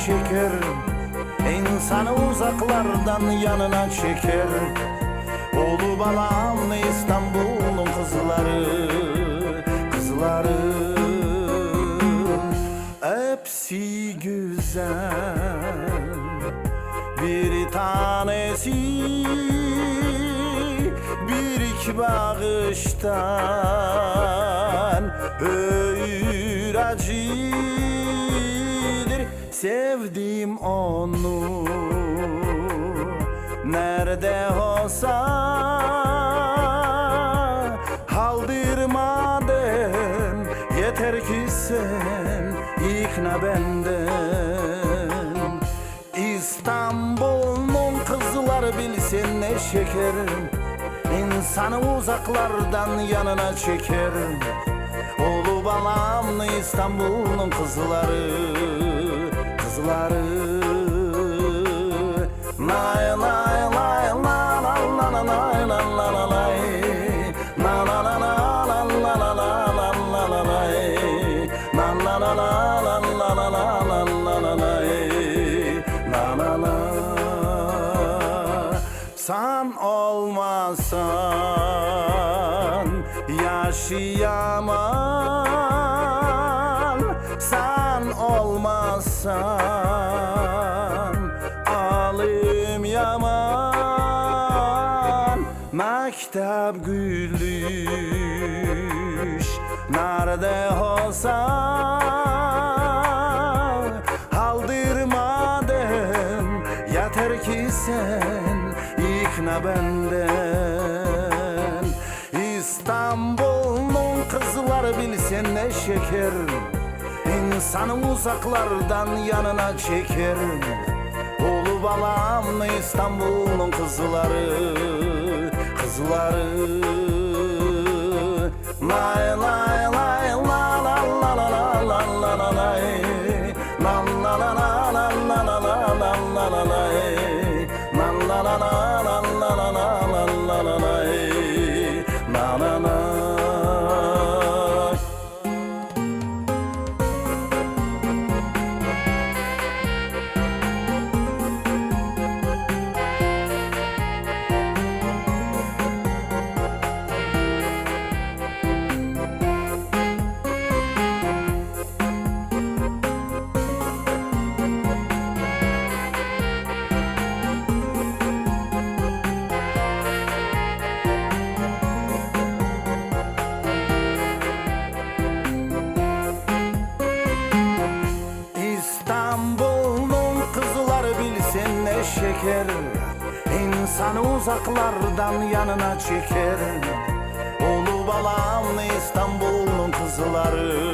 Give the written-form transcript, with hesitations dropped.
şeker, insanı uzaklardan yanına çeker. Oğlu balam İstanbul'un kızları, kızları hepsi güzel. Bir tanesi bir iki bakıştan öğrencidir. Sevdim onu nerede olsa, aldırmadım. Yeter ki sen ikna benden. İstanbul'un kızları bilsin ne şeker, İnsanı uzaklardan yanına çeker. Oğlu balam İstanbul'un kızları, kızları. Lay lay lay la la la la la la la la lay. La la la la la la la la la la la lay. La la la la la la la la la la lay. La la la. Sen olmasan yaşayamam. Sen olmasan alim yaman. Mektep gülüş nerede olsa, aldırmadım. Yeter ki sen ikna benden. İstanbul'un kızları bilsin ne şeker, İnsanı uzaklardan yanına çeker. Oğlu balam İstanbul'un kızları, kızları. Lay lay lay la la la la la la la la lay. La la la la la la la la la la la lay. La la la la la la la la la la lay. La la la. İstanbul'un kızları bilsin ne şeker, İnsanı uzaklardan yanına çeker. Oğlu balam İstanbul'un kızları,